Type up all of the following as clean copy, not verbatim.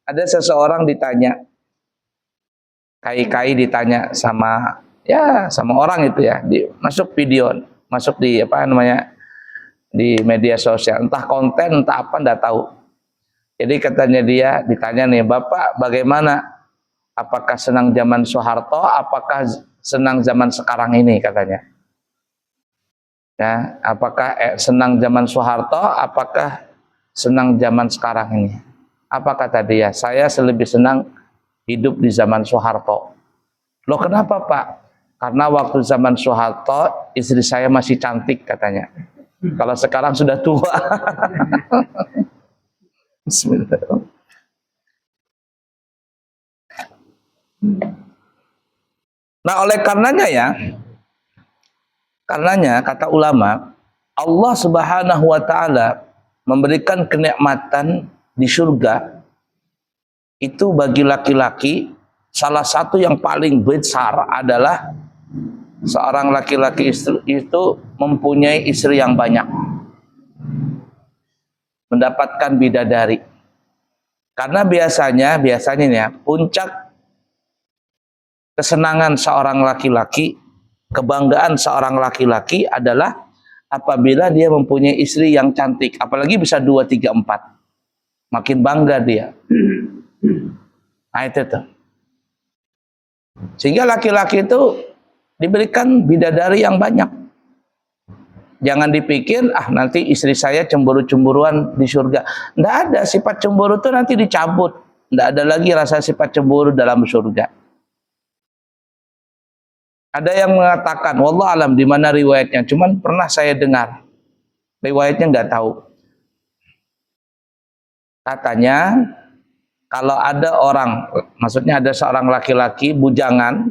Ada seseorang ditanya, kai-kai ditanya sama orang itu ya, masuk video, masuk di apa namanya, di media sosial, entah konten entah apa enggak tahu. Jadi katanya dia ditanya nih, Bapak bagaimana, apakah senang zaman Soeharto, apakah senang zaman sekarang ini, katanya. Ya, apakah senang zaman Soeharto, apakah senang zaman sekarang ini? Apa kata dia? Saya lebih senang hidup di zaman Soeharto. Loh kenapa Pak? Karena waktu zaman Soeharto istri saya masih cantik, katanya. Kalau sekarang sudah tua. Bismillahirrahmanirrahim. Nah oleh karenanya kata ulama, Allah Subhanahu wa taala memberikan kenikmatan di surga itu bagi laki-laki. Salah satu yang paling besar adalah seorang laki-laki itu mempunyai istri yang banyak, mendapatkan bidadari. Karena biasanya nih ya, puncak kesenangan seorang laki-laki, kebanggaan seorang laki-laki adalah apabila dia mempunyai istri yang cantik, apalagi bisa 2, 3, 4. Makin bangga dia. Nah itu tuh. Sehingga laki-laki itu diberikan bidadari yang banyak. Jangan dipikir, nanti istri saya cemburu-cemburuan di surga. Nggak ada, sifat cemburu itu nanti dicabut. Nggak ada lagi rasa sifat cemburu dalam surga. Ada yang mengatakan, wallah alam di mana riwayatnya, cuman pernah saya dengar. Riwayatnya nggak tahu. Katanya, kalau ada orang, maksudnya ada seorang laki-laki bujangan,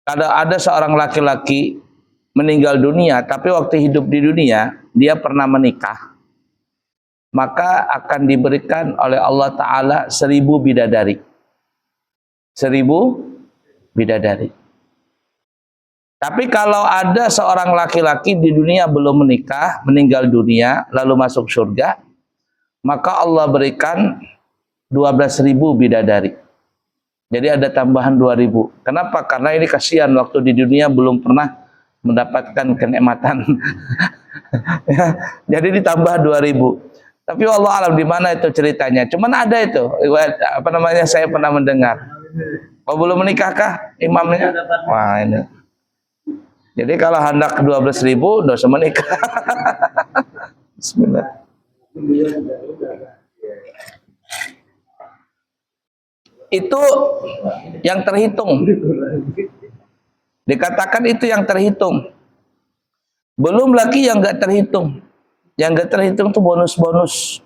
kalau ada seorang laki-laki meninggal dunia, tapi waktu hidup di dunia, dia pernah menikah, maka akan diberikan oleh Allah Ta'ala 1000 bidadari. 1000 bidadari. Tapi kalau ada seorang laki-laki di dunia belum menikah, meninggal dunia, lalu masuk surga, maka Allah berikan 12.000 bidadari. Jadi ada tambahan 2.000. Kenapa? Karena ini kasihan waktu di dunia belum pernah mendapatkan kenikmatan. Ya, jadi ditambah 2.000. Tapi Allah alam di mana itu ceritanya. Cuman ada itu, apa namanya, saya pernah mendengar. Oh, belum menikahkah imamnya? Wah ini. Jadi kalau hendak 12.000 udah menikah. Bismillah. Itu yang terhitung. Dikatakan itu yang terhitung. Belum lagi yang enggak terhitung. Yang enggak terhitung itu bonus-bonus.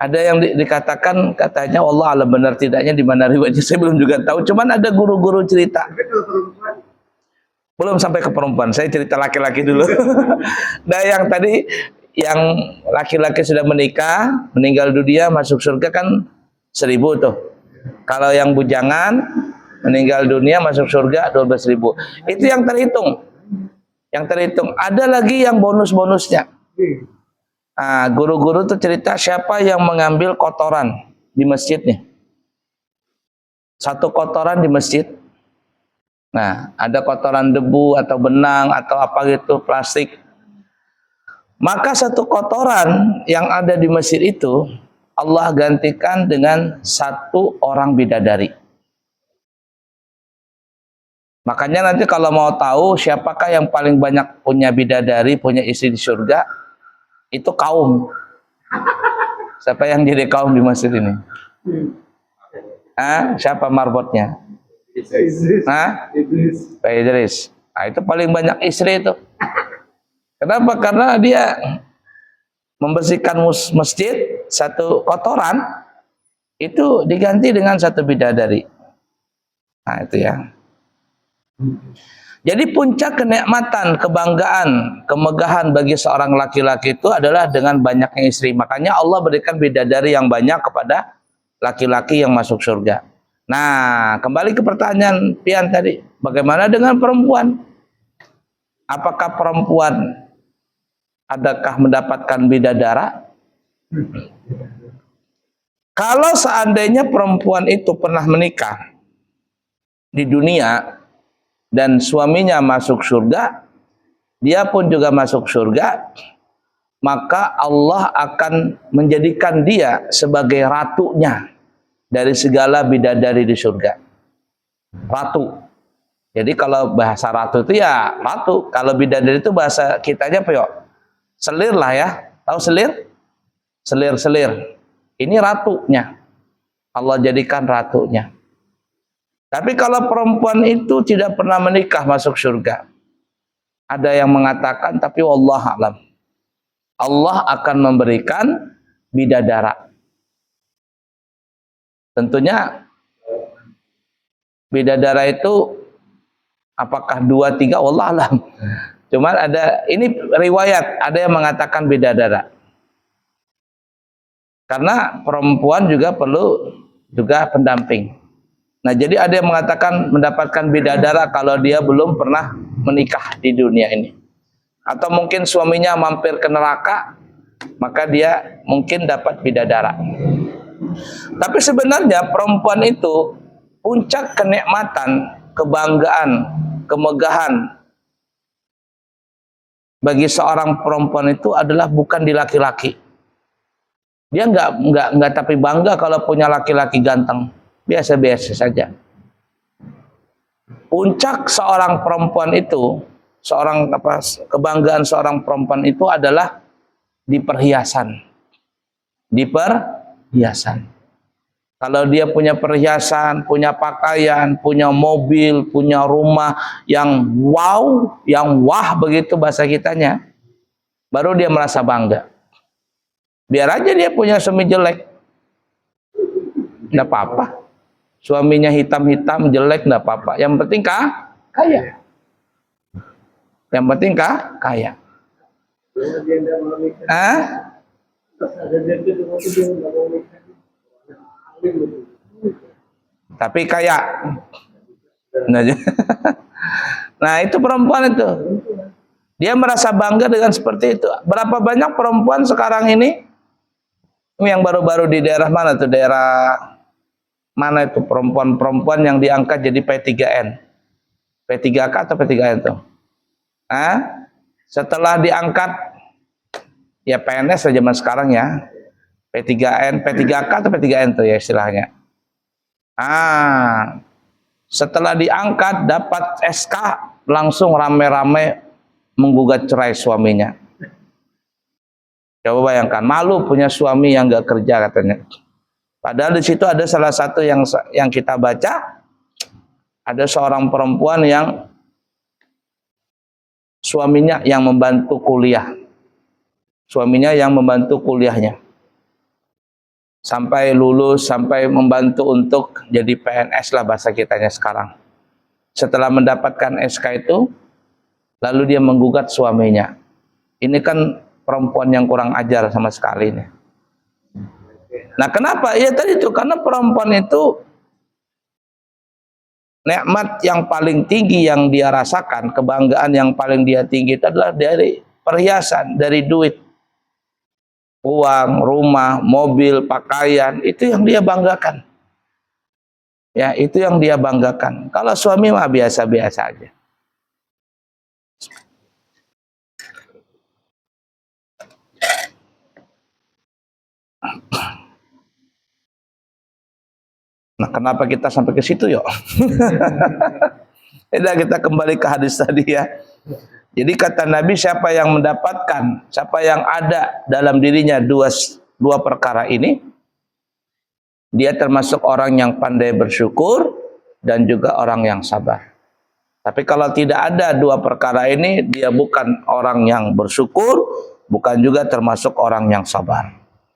Ada yang dikatakan, katanya Allah alam benar tidaknya di mana riwayatnya saya belum juga tahu. Cuman ada guru-guru cerita. Belum sampai ke perempuan. Saya cerita laki-laki dulu. Nah yang tadi yang laki-laki sudah menikah, meninggal dunia, masuk surga kan 1000 tuh. Kalau yang bujangan meninggal dunia masuk surga 12.000. Itu yang terhitung. Yang terhitung. Ada lagi yang bonus-bonusnya. Nah, guru-guru tuh cerita siapa yang mengambil kotoran di masjidnya. Satu kotoran di masjid. Nah, ada kotoran debu atau benang atau apa gitu, plastik. Maka satu kotoran yang ada di masjid itu Allah gantikan dengan 1 orang bidadari. Makanya nanti kalau mau tahu siapakah yang paling banyak punya bidadari, punya istri di surga, itu kaum. Siapa yang jadi kaum di masjid ini? Siapa marbotnya? Pak Idris. Nah, itu paling banyak istri itu. Kenapa? Karena dia membersihkan masjid, 1 kotoran itu diganti dengan 1 bidadari. Nah itu ya. Jadi puncak kenikmatan, kebanggaan, kemegahan bagi seorang laki-laki itu adalah dengan banyaknya istri. Makanya Allah berikan bidadari yang banyak kepada laki-laki yang masuk surga. Nah kembali ke pertanyaan Pian tadi, bagaimana dengan perempuan? Apakah perempuan adakah mendapatkan bidadara? Kalau seandainya perempuan itu pernah menikah di dunia dan suaminya masuk surga, dia pun juga masuk surga, maka Allah akan menjadikan dia sebagai ratunya dari segala bidadari di surga. Ratu. Jadi kalau bahasa ratu itu ya ratu. Kalau bidadari itu bahasa kitanya apa yuk? Selir lah ya. Tahu selir? Selir-selir. Ini ratunya. Allah jadikan ratunya. Tapi kalau perempuan itu tidak pernah menikah masuk surga. Ada yang mengatakan, tapi wallah alam, Allah akan memberikan bidadara. Tentunya bidadara itu apakah 2, 3, wallah alam. Cuman ada, ini riwayat, ada yang mengatakan bidadara. Karena perempuan juga perlu juga pendamping. Nah, jadi ada yang mengatakan mendapatkan bidadara kalau dia belum pernah menikah di dunia ini. Atau mungkin suaminya mampir ke neraka, maka dia mungkin dapat bidadara. Tapi sebenarnya perempuan itu puncak kenikmatan, kebanggaan, kemegahan bagi seorang perempuan itu adalah bukan di laki-laki. Dia nggak tapi bangga kalau punya laki-laki ganteng, biasa-biasa saja. Puncak seorang perempuan itu, kebanggaan seorang perempuan itu adalah di perhiasan. Di perhiasan. Kalau dia punya perhiasan, punya pakaian, punya mobil, punya rumah yang wow, yang wah begitu bahasa kitanya, baru dia merasa bangga. Biar aja dia punya suami jelek, nggak apa-apa. Suaminya hitam-hitam, jelek, nggak apa-apa. Yang penting kaya. Yang penting kaya. Tapi kaya. Nah itu perempuan itu. Dia merasa bangga dengan seperti itu. Berapa banyak perempuan sekarang ini yang baru-baru di daerah mana tuh? Daerah mana itu perempuan-perempuan yang diangkat jadi P3N? P3K atau P3N tuh? Setelah diangkat ya PNS zaman sekarang ya. P3N, P3K atau P3N tuh ya istilahnya. Setelah diangkat dapat SK langsung rame-rame menggugat cerai suaminya. Coba bayangkan, malu punya suami yang gak kerja katanya. Padahal di situ ada salah satu yang kita baca, ada seorang perempuan yang suaminya yang membantu kuliah. Suaminya yang membantu kuliahnya. Sampai lulus, sampai membantu untuk jadi PNS lah bahasa kitanya sekarang. Setelah mendapatkan SK itu, lalu dia menggugat suaminya. Ini kan perempuan yang kurang ajar sama sekali nih. Nah kenapa? Ya tadi itu, karena perempuan itu nikmat yang paling tinggi yang dia rasakan, kebanggaan yang paling dia tinggi itu adalah dari perhiasan, dari duit. Uang, rumah, mobil, pakaian, itu yang dia banggakan. Ya, itu yang dia banggakan. Kalau suami mah biasa-biasa aja. Nah, kenapa kita sampai ke situ yuk? Kita kembali ke hadis tadi ya. Jadi kata Nabi, siapa yang mendapatkan, siapa yang ada dalam dirinya dua perkara ini, dia termasuk orang yang pandai bersyukur dan juga orang yang sabar. Tapi kalau tidak ada dua perkara ini, dia bukan orang yang bersyukur, bukan juga termasuk orang yang sabar.